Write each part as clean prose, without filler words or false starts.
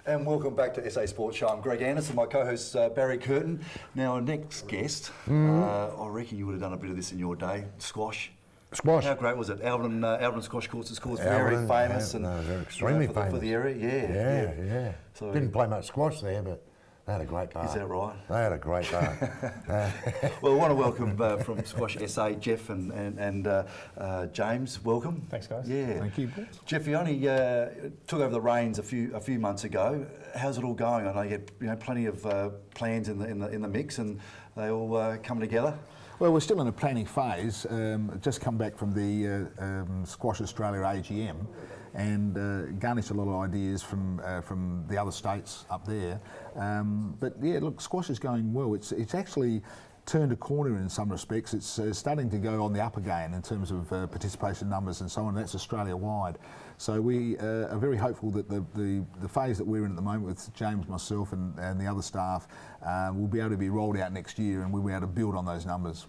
And welcome back to SA Sports Show. I'm Greg Anderson, my co-host Barry Curtin. Now our next guest, I reckon you would have done a bit of this in your day, squash. Squash. How great was it? Alvin Squash Courts is very famous. They're extremely famous. For the area, yeah. So didn't play much squash there, but they had a great day. Is that right? They had a great day. Well, I want to welcome from Squash SA, Geoff and James. Welcome. Thanks, guys. Yeah. Thank you. Geoff, you only took over the reins a few months ago. How's it all going? I know you had plenty of plans in the mix, and they all come together. Well, we're still in a planning phase. Just come back from the Squash Australia AGM and garnished a lot of ideas from the other states up there. But yeah, look, squash is going well. It's actually turned a corner in some respects. It's starting to go on the up again in terms of participation numbers and so on. That's Australia-wide. So we are very hopeful that the phase that we're in at the moment with James, myself and the other staff will be able to be rolled out next year, and we'll be able to build on those numbers.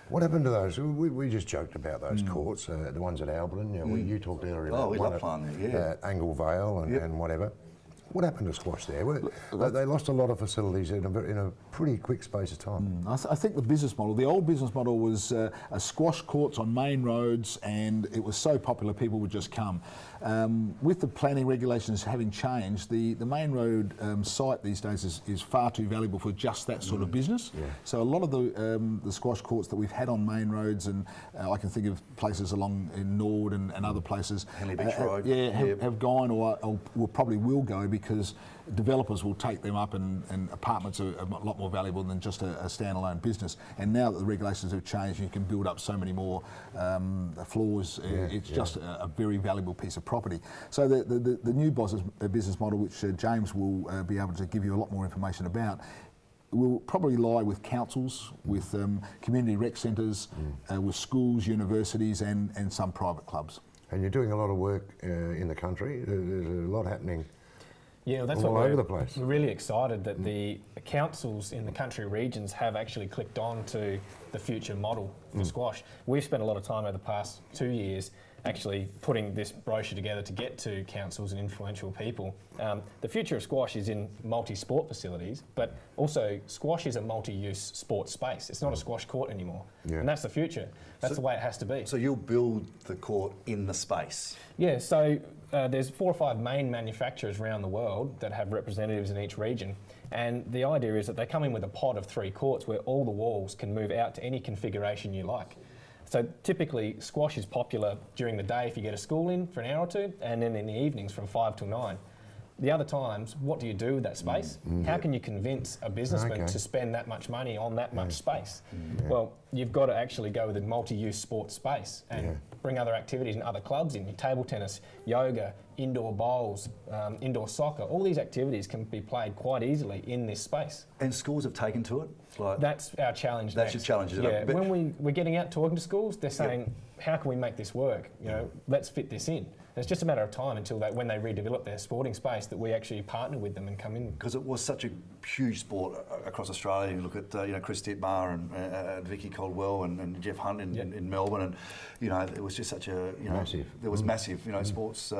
What happened to those? We just joked about those courts, the ones at Albion. You know, you talked earlier about we one love playing there, at Angle Vale and whatever. What happened to squash there? They lost a lot of facilities in a pretty quick space of time. I think the business model, the old business model was a squash courts on main roads, and it was so popular people would just come. With the planning regulations having changed, the main road site these days is far too valuable for just that sort of business. Yeah. So a lot of the squash courts that we've had on main roads, and I can think of places along in Nord and other places, Henley Beach Road, have gone or probably will go, because developers will take them up, and apartments are a lot more valuable than just a standalone business. And now that the regulations have changed, you can build up so many more floors. It's just a very valuable piece of property. So the new business model, which James will be able to give you a lot more information about, will probably lie with councils, with community rec centres, with schools, universities and some private clubs. And you're doing a lot of work in the country. There's a lot happening. Yeah, well, that's all over the place. We're really excited that the councils in the country regions have actually clicked on to the future model for squash. We've spent a lot of time over the past 2 years actually putting this brochure together to get to councils and influential people. The future of squash is in multi-sport facilities, but also squash is a multi-use sports space. It's not a squash court anymore, and that's the future. That's the way it has to be. So you'll build the court in the space? Yeah, so there's 4 or 5 main manufacturers around the world that have representatives in each region, and the idea is that they come in with a pod of 3 courts where all the walls can move out to any configuration you like. So typically squash is popular during the day if you get a school in for an hour or two, and then in the evenings from 5 till 9. The other times, what do you do with that space? How can you convince a businessman to spend that much money on that much space? Well, you've got to actually go with a multi-use sports space and bring other activities and other clubs in. Your table tennis, yoga, indoor bowls, indoor soccer. All these activities can be played quite easily in this space. And schools have taken to it? That's our challenge. That's your challenge, isn't it? When we're getting out talking to schools, they're saying, how can we make this work? You know, let's fit this in. It's just a matter of time until when they redevelop their sporting space that we actually partner with them and come in. Because it was such a huge sport across Australia. You look at Chris Dittmar and Vicky Caldwell and Geoff Hunt in Melbourne, and it was just such a massive. It was massive. Sports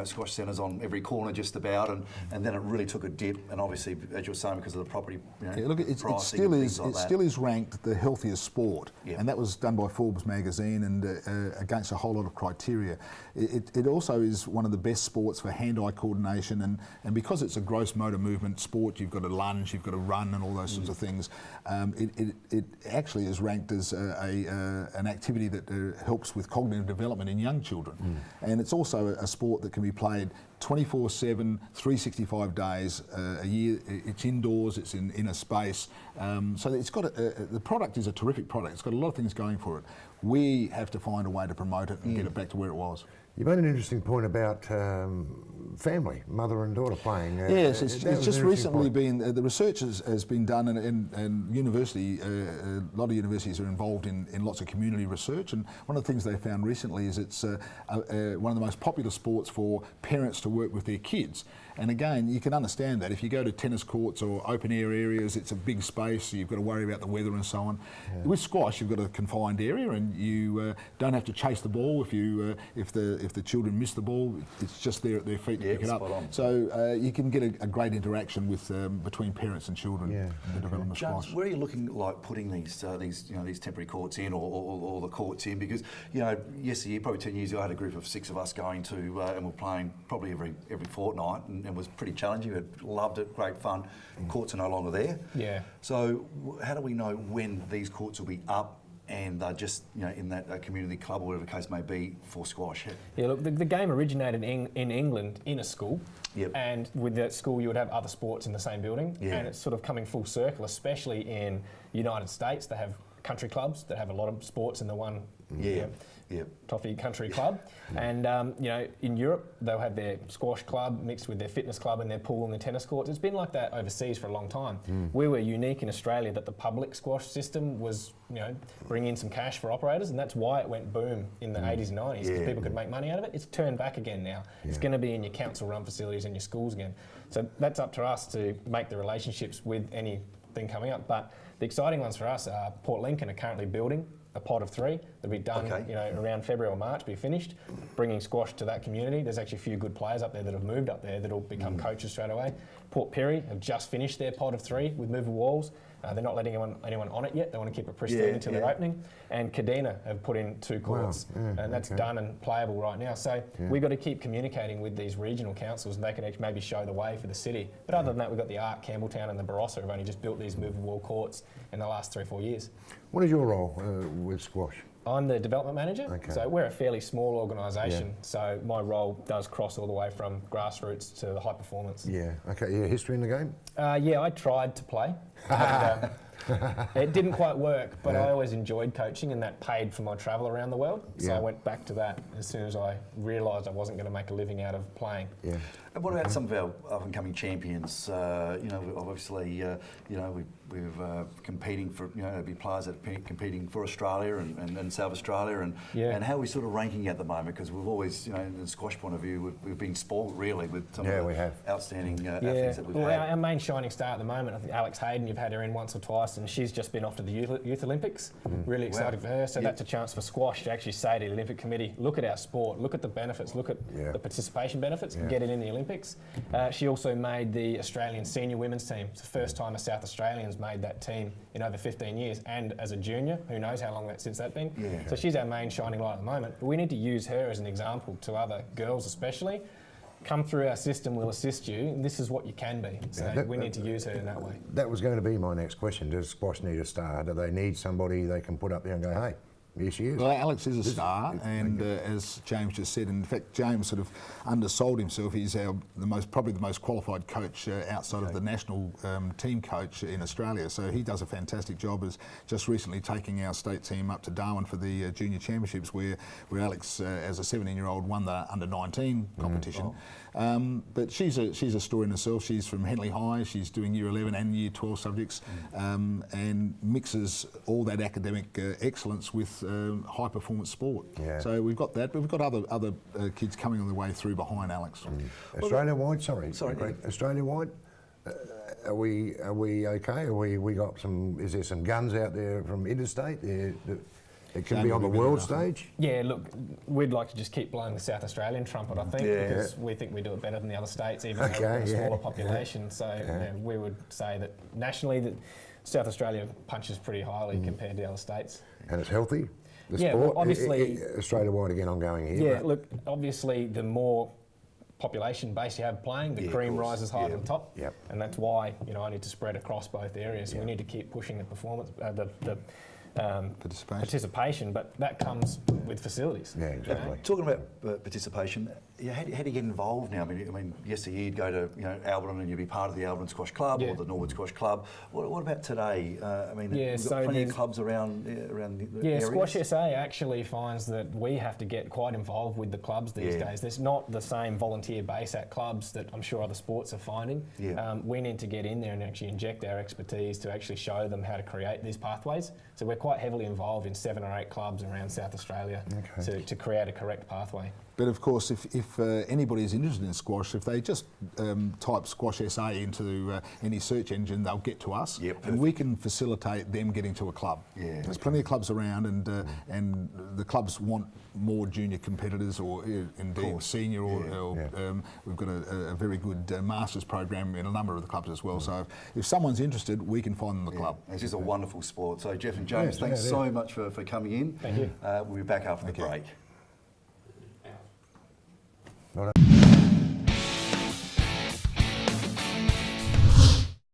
squash centres on every corner just about, and then it really took a dip. And obviously, as you were saying, because of the property, it still is ranked the healthiest sport, and that was done by Forbes magazine and against a whole lot of criteria. It also is one of the best sports for hand-eye coordination, and because it's a gross motor movement sport, you've got to lunge, you've got to run and all those sorts of things. It actually is ranked as an activity that helps with cognitive development in young children. And it's also a sport that can be played 24/7, 365 days a year. It's indoors, it's in a space. So it's got the product is a terrific product. It's got a lot of things going for it. We have to find a way to promote it and get it back to where it was. You made an interesting point about family, mother and daughter playing. Yes, it's just recently been, the research has been done, and university, a lot of universities are involved in lots of community research, and one of the things they found recently is it's one of the most popular sports for parents to work with their kids. And again, you can understand that if you go to tennis courts or open air areas, it's a big space, so you've got to worry about the weather and so on. With squash, you've got a confined area, and you don't have to chase the ball if the children miss the ball. It's just there at their feet pick it up. So you can get a great interaction with between parents and children in the development of James, squash. where are you looking like putting these temporary courts in, or the courts in? Because yesteryear, probably 10 years ago, I had a group of 6 of us going to and we're playing probably every fortnight, and it was pretty challenging. We loved it, great fun. Courts are no longer there. Yeah. So how do we know when these courts will be up and they're just in that community club or whatever the case may be for squash? Yeah, look, the game originated in England in a school. Yep. And with that school, you would have other sports in the same building. Yeah. And it's sort of coming full circle, especially in the United States. They have country clubs that have a lot of sports in the one toffee country club. And in Europe, they'll have their squash club mixed with their fitness club and their pool and their tennis courts. It's been like that overseas for a long time. We were unique in Australia that the public squash system was bringing in some cash for operators, and that's why it went boom in the 80s and 90s, because people could make money out of it. It's turned back again now. It's going to be in your council-run facilities and your schools again. So that's up to us to make the relationships with anything coming up. But the exciting ones for us are Port Lincoln are currently building a pod of 3 that'll be done around February or March, be finished, bringing squash to that community. There's actually a few good players up there that have moved up there that'll become coaches straight away. Port Pirie have just finished their pod of 3 with movable walls. They're not letting anyone on it yet. They want to keep it pristine until they're opening. And Kadena have put in 2 courts, and that's done and playable right now. So we've got to keep communicating with these regional councils, and they can actually maybe show the way for the city. But other than that, we've got the Arc, Campbelltown and the Barossa have only just built these movable wall courts in the last 3 or 4 years. What is your role with squash? I'm the development manager, so we're a fairly small organisation, so my role does cross all the way from grassroots to the high performance. Yeah, okay, history in the game? I tried to play. And, it didn't quite work, but I always enjoyed coaching, and that paid for my travel around the world, so I went back to that as soon as I realised I wasn't going to make a living out of playing. Yeah. And what about some of our up-and-coming champions? Obviously, we're competing for, there'll be players that are competing for Australia and South Australia, and how are we sort of ranking at the moment? Because we've always, in the squash point of view, we've been spoiled really with some of the outstanding athletes that we've had. Our main shining star at the moment, I think Alex Hayden, you've had her in once or twice, and she's just been off to the Youth Olympics. Really excited for her. So that's a chance for squash to actually say to the Olympic Committee, look at our sport, look at the benefits, look at the participation benefits, and get it in the Olympics. She also made the Australian senior women's team. It's the first time a South Australian's made that team in over 15 years, and as a junior, who knows how long since that's been. So she's our main shining light at the moment. But we need to use her as an example to other girls especially. Come through our system, we'll assist you, and this is what you can be. So we need to use her in that way. That was going to be my next question. Does squash need a star? Do they need somebody they can put up there and go, hey, here she is? Well, Alex is a star, and as James just said, in fact, James sort of undersold himself. He's probably the most qualified coach outside of the national team coach in Australia. So he does a fantastic job. As just recently taking our state team up to Darwin for the junior championships, where Alex, as a 17-year-old, won the under-19 competition. But she's a story in herself. She's from Henley High. She's doing Year 11 and Year 12 subjects, and mixes all that academic excellence with high performance sport. So we've got that, but we've got other kids coming on the way through behind Alex. Australia-wide, Australia-wide, are we okay? We got some? Is there some guns out there from interstate? It can be on the world stage? Yeah, look, we'd like to just keep blowing the South Australian trumpet, I think, because we think we do it better than the other states, even though we've got a smaller population. So we would say that nationally, that South Australia punches pretty highly compared to the other states. And it's healthy? The sport? Well, obviously... Australia-wide again, I'm going here. Yeah, look, obviously the more population base you have playing, the cream rises higher to the top. And that's why, I need to spread across both areas. We need to keep pushing the performance, participation, but that comes with facilities. Yeah, exactly. Talking about participation, how do you get involved now? I mean, yesteryear you'd go to Alberton and you'd be part of the Alberton Squash Club or the Norwood Squash Club. What about today? We've got plenty of clubs around the areas. Squash SA actually finds that we have to get quite involved with the clubs these days. There's not the same volunteer base at clubs that I'm sure other sports are finding. We need to get in there and actually inject our expertise to actually show them how to create these pathways. So we're quite heavily involved in 7 or 8 clubs around South Australia to create a correct pathway. But of course, if anybody is interested in squash, if they just type Squash SA into any search engine, they'll get to us, and we can facilitate them getting to a club. Yeah, there's plenty of clubs around, and the clubs want more junior competitors, or indeed senior, we've got a very good masters program in a number of the clubs as well. So if someone's interested, we can find them the club. It's just a wonderful sport. So Geoff and James, thanks so much for coming in. Thank you. We'll be back after the break.